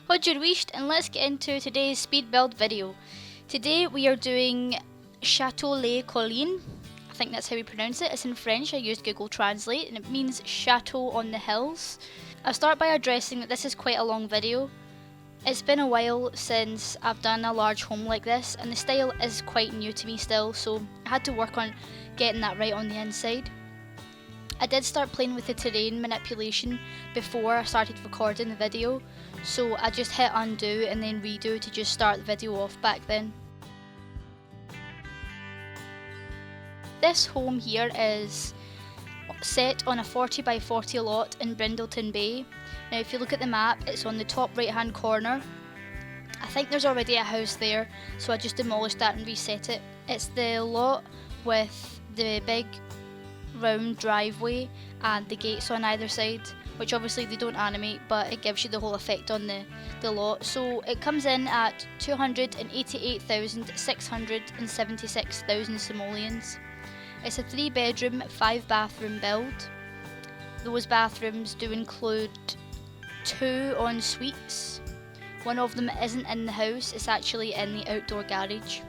Hodger wished, and let's get into today's speed build video. Today we are doing Chateau Les Collines. I think that's how we pronounce it. It's in French. I used Google Translate and it means chateau on the hills. I'll start by addressing that this is quite a long video. It's been a while since I've done a large home like this and the style is quite new to me still, so I had to work on getting that right on the inside. I did start playing with the terrain manipulation before I started recording the video, so I just hit undo and then redo to just start the video off back then. This home here is set on a 40 by 40 lot in Brindleton Bay. Now if you look at the map, it's on the top right hand corner. I think there's already a house there, so I just demolished that and reset it. It's the lot with the big round driveway and the gates on either side, which obviously they don't animate, but it gives you the whole effect on the lot. So it comes in at 288,676,000 simoleons. It's a 3-bedroom, 5-bathroom build. Those bathrooms do include 2 en suites. One of them isn't in the house, it's actually in the outdoor garage.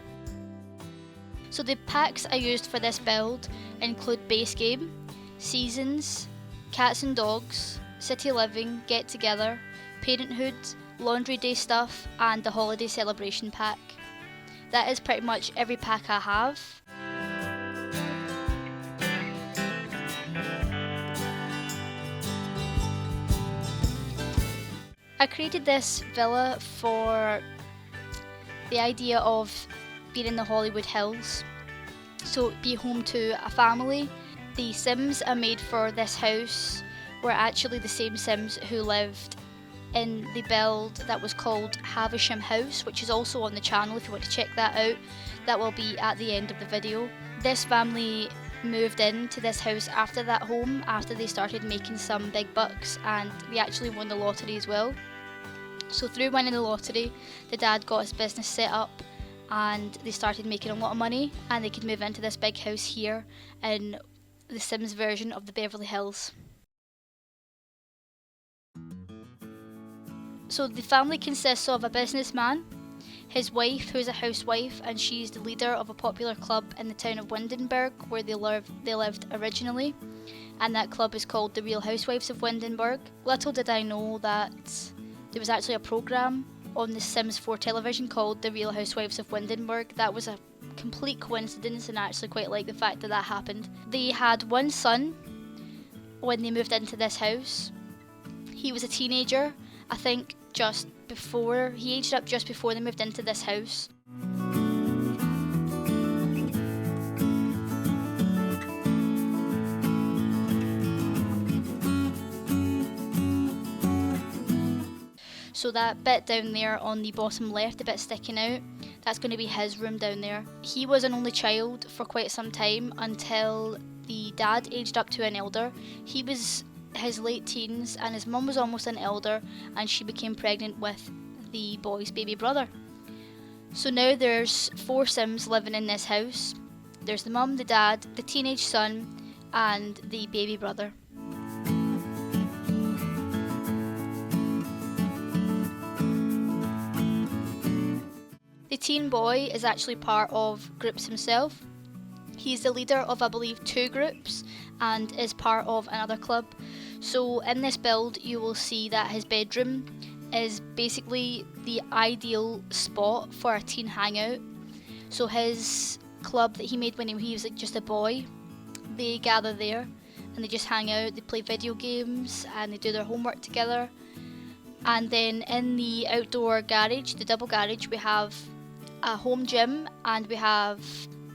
So the packs I used for this build include base game, seasons, cats and dogs, city living, get together, parenthood, laundry day stuff and the holiday celebration pack. That is pretty much every pack I have. I created this villa for the idea of being in the Hollywood Hills, so be home to a family. The Sims I made for this house were actually the same Sims who lived in the build that was called Havisham House, which is also on the channel if you want to check that out. That will be at the end of the video. This family moved into this house after that home, after they started making some big bucks, and they actually won the lottery as well. So through winning the lottery, the dad got his business set up and they started making a lot of money and they could move into this big house here in the Sims version of the Beverly Hills. So the family consists of a businessman, his wife who is a housewife and she's the leader of a popular club in the town of Windenburg where they lived originally, and that club is called the Real Housewives of Windenburg. Little did I know that there was actually a programme on the Sims 4 television called The Real Housewives of Windenburg. That was a complete coincidence and I actually quite like the fact that that happened. They had one son when they moved into this house. He was a teenager, I think he aged up just before they moved into this house. So that bit down there on the bottom left, the bit sticking out, that's going to be his room down there. He was an only child for quite some time until the dad aged up to an elder. He was his late teens and his mum was almost an elder and she became pregnant with the boy's baby brother. So now there's 4 Sims living in this house. There's the mum, the dad, the teenage son and the baby brother. The teen boy is actually part of groups himself. He's the leader of I believe 2 groups and is part of another club. So in this build you will see that his bedroom is basically the ideal spot for a teen hangout. So his club that he made when he was like just a boy, they gather there and they just hang out, they play video games and they do their homework together. And then in the outdoor garage, the double garage, we have a home gym and we have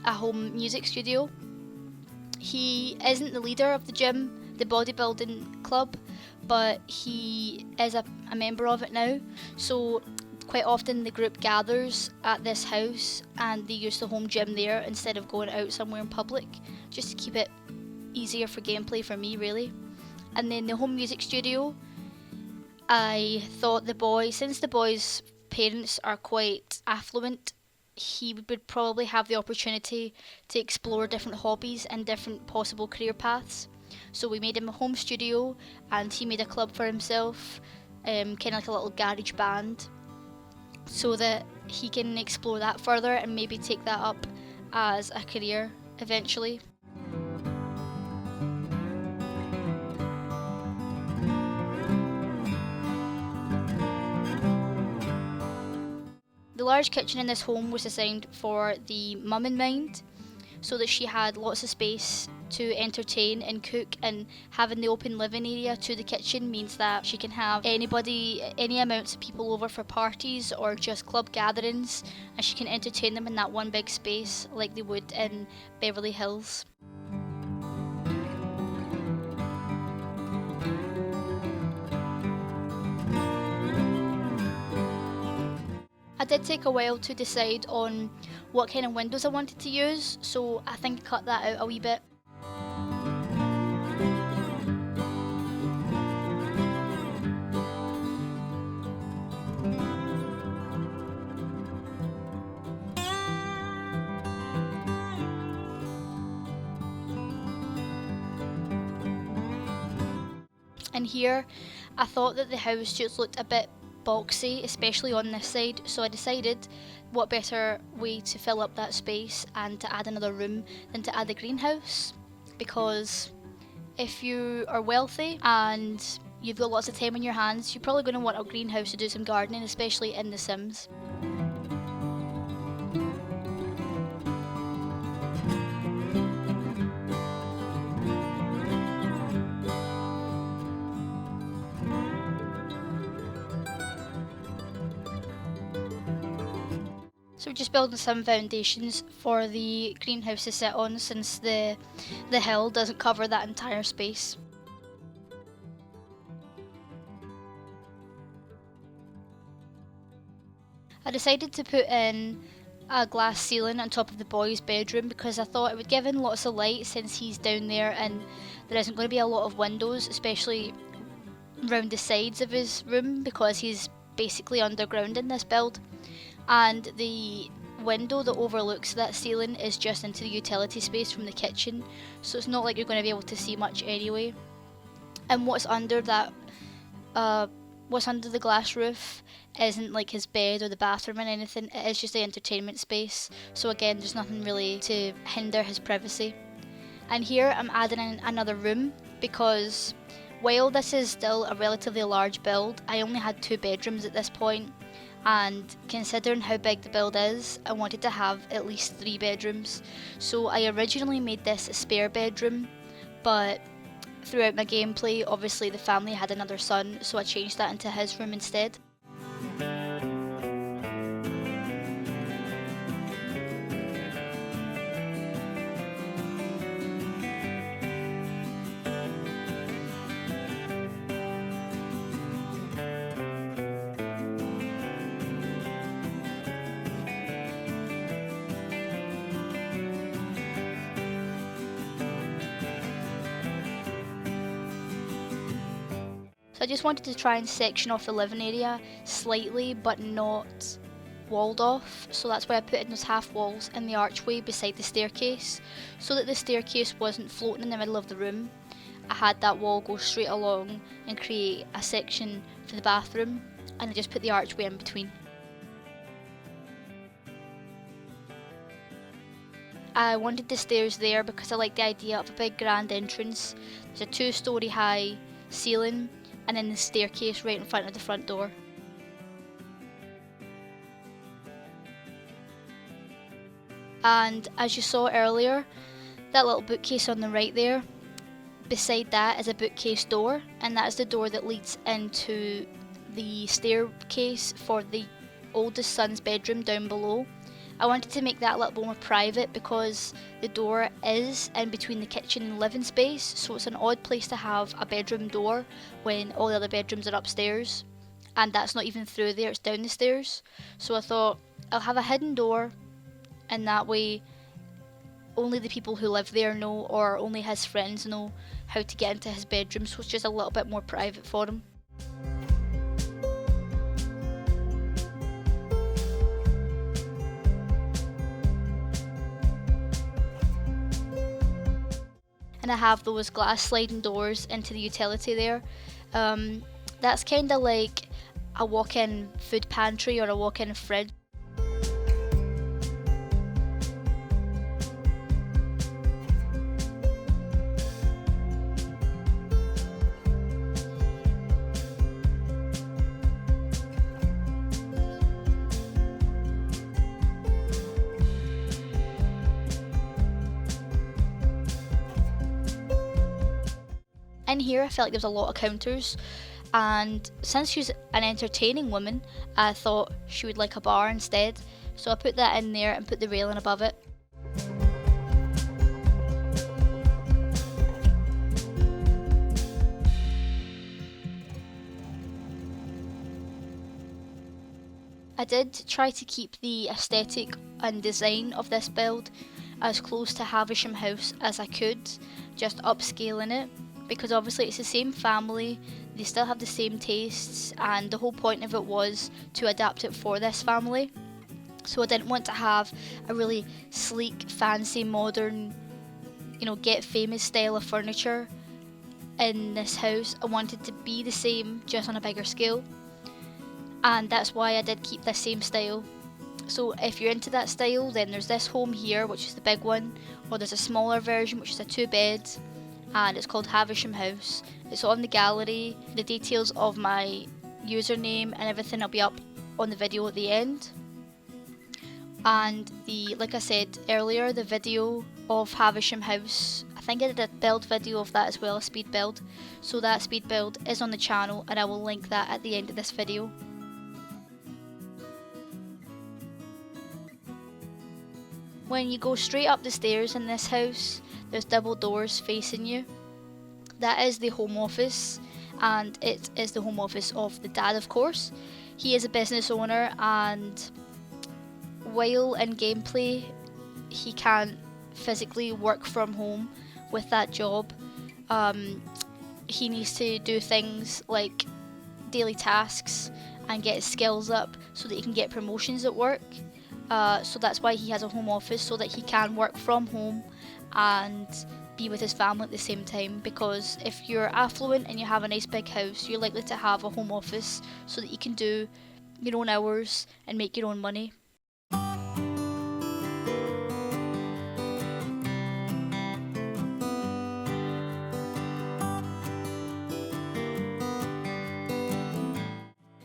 a home music studio. He isn't the leader of the gym, the bodybuilding club, but he is a member of it now. So quite often the group gathers at this house and they use the home gym there instead of going out somewhere in public, just to keep it easier for gameplay for me really. And then the home music studio, I thought since the boy's parents are quite affluent, he would probably have the opportunity to explore different hobbies and different possible career paths. So we made him a home studio and he made a club for himself kind of like a little garage band, so that he can explore that further and maybe take that up as a career eventually. The large kitchen in this home was designed for the mum in mind, so that she had lots of space to entertain and cook, and having the open living area to the kitchen means that she can have any amounts of people over for parties or just club gatherings, and she can entertain them in that one big space like they would in Beverly Hills. I did take a while to decide on what kind of windows I wanted to use, so I think I cut that out a wee bit. And here, I thought that the house just looked a bit boxy, especially on this side, so I decided what better way to fill up that space and to add another room than to add a greenhouse, because if you are wealthy and you've got lots of time on your hands, you're probably going to want a greenhouse to do some gardening, especially in The Sims. So we're just building some foundations for the greenhouse to sit on, since the hill doesn't cover that entire space. I decided to put in a glass ceiling on top of the boy's bedroom because I thought it would give in lots of light, since he's down there and there isn't going to be a lot of windows, especially around the sides of his room, because he's basically underground in this build. And the window that overlooks that ceiling is just into the utility space from the kitchen, so it's not like you're going to be able to see much anyway. And what's under the glass roof isn't like his bed or the bathroom or anything, it is just the entertainment space, so again there's nothing really to hinder his privacy. And here I'm adding in another room, because while this is still a relatively large build, I only had 2 bedrooms at this point, and considering how big the build is, I wanted to have at least 3 bedrooms. So I originally made this a spare bedroom, but throughout my gameplay, obviously the family had another son, so I changed that into his room instead. So I just wanted to try and section off the living area slightly, but not walled off, so that's why I put in those half walls in the archway beside the staircase, so that the staircase wasn't floating in the middle of the room. I had that wall go straight along and create a section for the bathroom, and I just put the archway in between. I wanted the stairs there because I like the idea of a big grand entrance. There's a 2-story high ceiling, and then the staircase right in front of the front door. And as you saw earlier, that little bookcase on the right there, beside that is a bookcase door, and that is the door that leads into the staircase for the oldest son's bedroom down below. I wanted to make that a little bit more private because the door is in between the kitchen and living space, so it's an odd place to have a bedroom door when all the other bedrooms are upstairs, and that's not even through there, it's down the stairs. So I thought I'll have a hidden door, and that way only the people who live there know, or only his friends know how to get into his bedroom, so it's just a little bit more private for him. And I have those glass sliding doors into the utility there. That's kind of like a walk-in food pantry or a walk-in fridge. In here I felt like there was a lot of counters, and since she's an entertaining woman, I thought she would like a bar instead, so I put that in there and put the railing above it. I did try to keep the aesthetic and design of this build as close to Havisham House as I could, just upscaling it, because obviously it's the same family, they still have the same tastes, and the whole point of it was to adapt it for this family. So I didn't want to have a really sleek, fancy, modern, get famous style of furniture in this house. I wanted to be the same, just on a bigger scale, and that's why I did keep this same style. So if you're into that style, then there's this home here, which is the big one, or there's a smaller version which is a 2-bed, and it's called Havisham House. It's on the gallery. The details of my username and everything will be up on the video at the end. And like I said earlier, the video of Havisham House, I think I did a build video of that as well, a speed build. So that speed build is on the channel, and I will link that at the end of this video. When you go straight up the stairs in this house, there's double doors facing you. That is the home office, and it is the home office of the dad, of course. He is a business owner, and while in gameplay he can't physically work from home with that job. He needs to do things like daily tasks and get his skills up so that he can get promotions at work. So that's why he has a home office, so that he can work from home and be with his family at the same time, because if you're affluent and you have a nice big house, you're likely to have a home office so that you can do your own hours and make your own money.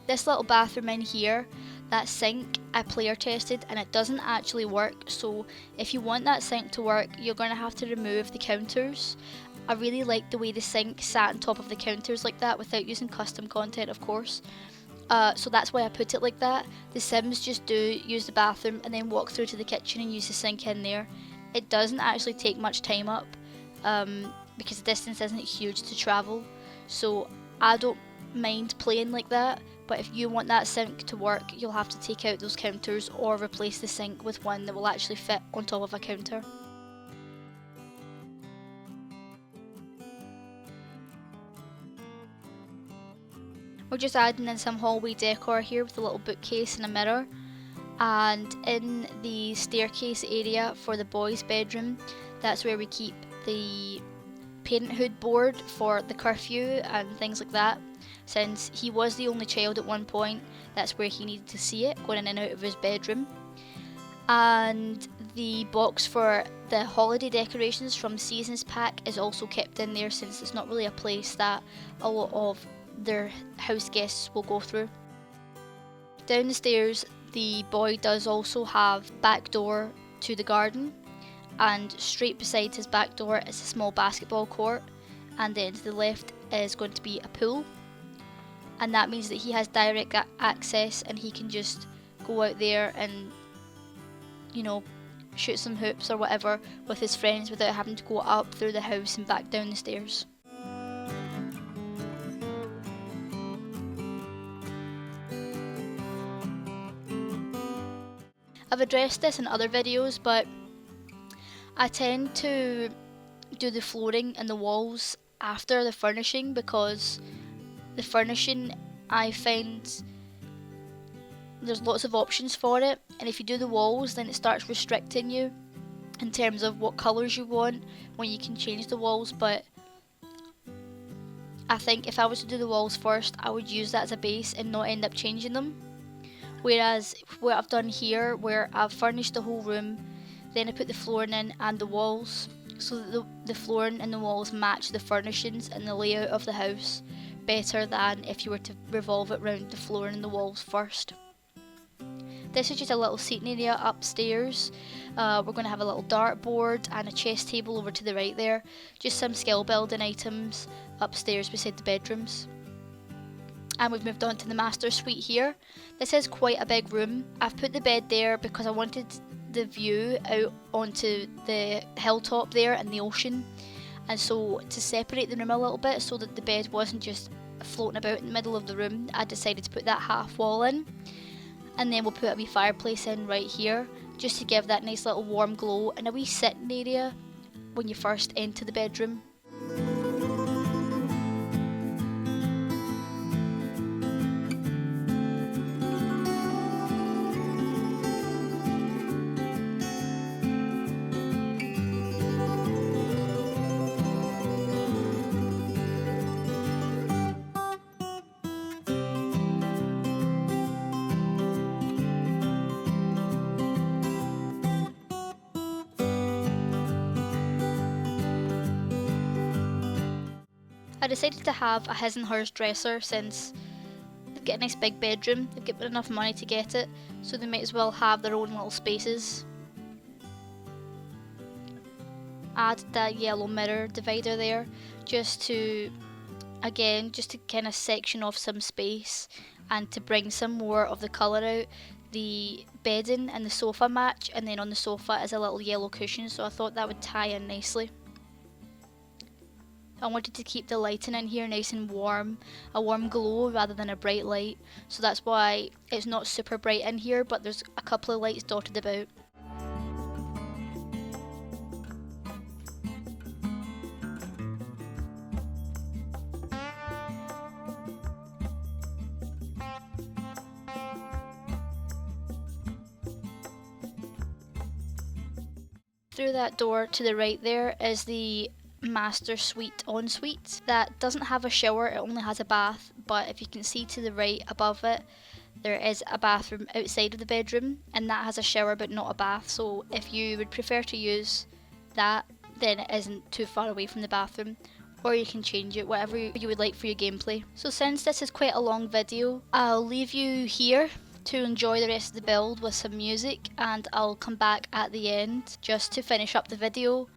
This little bathroom in here, that sink, I player tested and it doesn't actually work, so if you want that sink to work, you're going to have to remove the counters. I really like the way the sink sat on top of the counters like that without using custom content, of course. So that's why I put it like that. The Sims just do use the bathroom and then walk through to the kitchen and use the sink in there. It doesn't actually take much time up, because the distance isn't huge to travel, so I don't mind playing like that. But if you want that sink to work, you'll have to take out those counters or replace the sink with one that will actually fit on top of a counter. We're just adding in some hallway decor here with a little bookcase and a mirror. And in the staircase area for the boys' bedroom, that's where we keep the parenthood board for the curfew and things like that. Since he was the only child at one point, that's where he needed to see it, going in and out of his bedroom. And the box for the holiday decorations from Seasons Pack is also kept in there, since it's not really a place that a lot of their house guests will go through. Down the stairs, the boy does also have back door to the garden, and straight beside his back door is a small basketball court, and then to the left is going to be a pool. And that means that he has direct access and he can just go out there and, shoot some hoops or whatever with his friends without having to go up through the house and back down the stairs. I've addressed this in other videos, but I tend to do the flooring and the walls after the furnishing, because the furnishing, I find there's lots of options for it, and if you do the walls, then it starts restricting you in terms of what colours you want when you can change the walls. But I think if I was to do the walls first, I would use that as a base and not end up changing them. Whereas what I've done here, where I've furnished the whole room, then I put the flooring in and the walls, so that the flooring and the walls match the furnishings and the layout of the house better than if you were to revolve it around the flooring and the walls first. This is just a little seating area upstairs. We're going to have a little dartboard and a chess table over to the right there. Just some skill building items upstairs beside the bedrooms. And we've moved on to the master suite here. This is quite a big room. I've put the bed there because I wanted the view out onto the hilltop there and the ocean. And so to separate the room a little bit so that the bed wasn't just floating about in the middle of the room, I decided to put that half wall in. And then we'll put a wee fireplace in right here, just to give that nice little warm glow and a wee sitting area when you first enter the bedroom. I decided to have a his and hers dresser since they've got a nice big bedroom, they've got enough money to get it, so they might as well have their own little spaces. Add that yellow mirror divider there just to kind of section off some space and to bring some more of the colour out. The bedding and the sofa match, and then on the sofa is a little yellow cushion, so I thought that would tie in nicely. I wanted to keep the lighting in here nice and warm, a warm glow rather than a bright light, so that's why it's not super bright in here, but there's a couple of lights dotted about. Through that door to the right there is the master suite ensuite. That doesn't have a shower, it only has a bath, but if you can see to the right above it, there is a bathroom outside of the bedroom, and that has a shower but not a bath, so if you would prefer to use that, then it isn't too far away from the bathroom, or you can change it, whatever you would like for your gameplay. So since this is quite a long video, I'll leave you here to enjoy the rest of the build with some music, and I'll come back at the end just to finish up the video.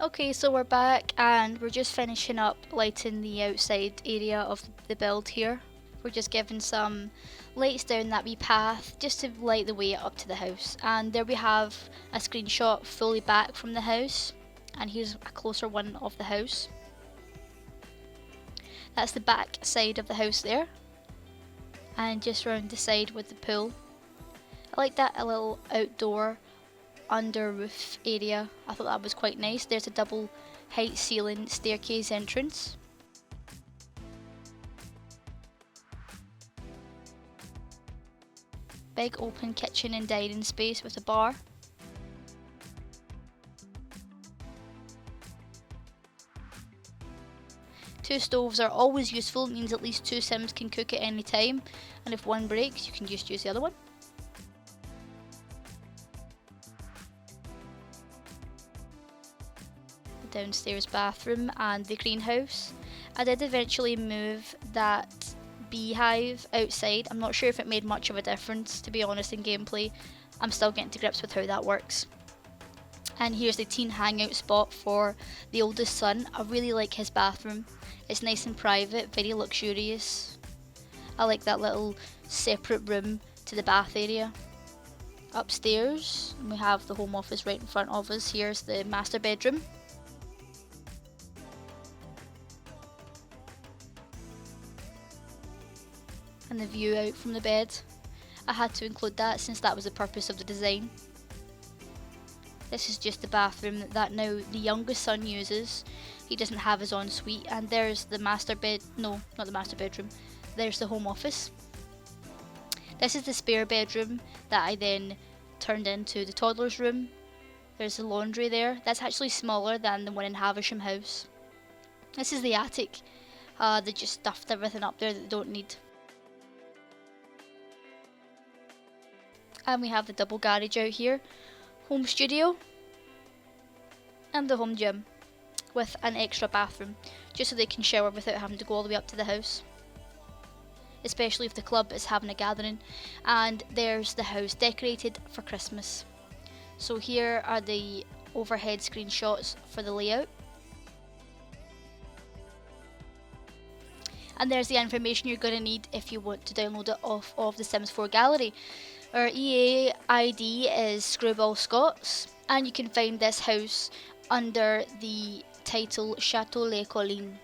Okay, so we're back and we're just finishing up lighting the outside area of the build here. We're just giving some lights down that wee path just to light the way up to the house. And there we have a screenshot fully back from the house, and here's a closer one of the house. That's the back side of the house there, and just round the side with the pool. I like that a little outdoor under roof area. I thought that was quite nice. There's a double height ceiling staircase entrance. Big open kitchen and dining space with a bar. Two stoves are always useful, it means at least two Sims can cook at any time, and if one breaks you can just use the other one. The downstairs bathroom and the greenhouse. I did eventually move that beehive outside. I'm not sure if it made much of a difference, to be honest, in gameplay. I'm still getting to grips with how that works. And here's the teen hangout spot for the oldest son. I really like his bathroom. It's nice and private, very luxurious. I like that little separate room to the bath area. Upstairs, we have the home office right in front of us. Here's the master bedroom. And the view out from the bed. I had to include that since that was the purpose of the design. This is just the bathroom that now the youngest son uses. He doesn't have his ensuite, and there's the master bed, no, not the master bedroom, there's the home office. This is the spare bedroom that I then turned into the toddler's room. There's the laundry there. That's actually smaller than the one in Havisham House. This is the attic. They just stuffed everything up there that they don't need. And we have the double garage out here, home studio, and the home gym with an extra bathroom, just so they can shower without having to go all the way up to the house, especially if the club is having a gathering. And there's the house decorated for Christmas. So here are the overhead screenshots for the layout. And there's the information you're going to need if you want to download it off of the Sims 4 gallery. Our EA ID is Screwball Scots, and you can find this house under the title Chateau Les Collines.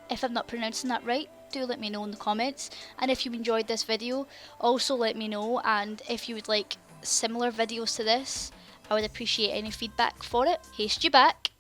If I'm not pronouncing that right, do let me know in the comments. And if you enjoyed this video, also let me know. And if you would like similar videos to this, I would appreciate any feedback for it. Haste you back.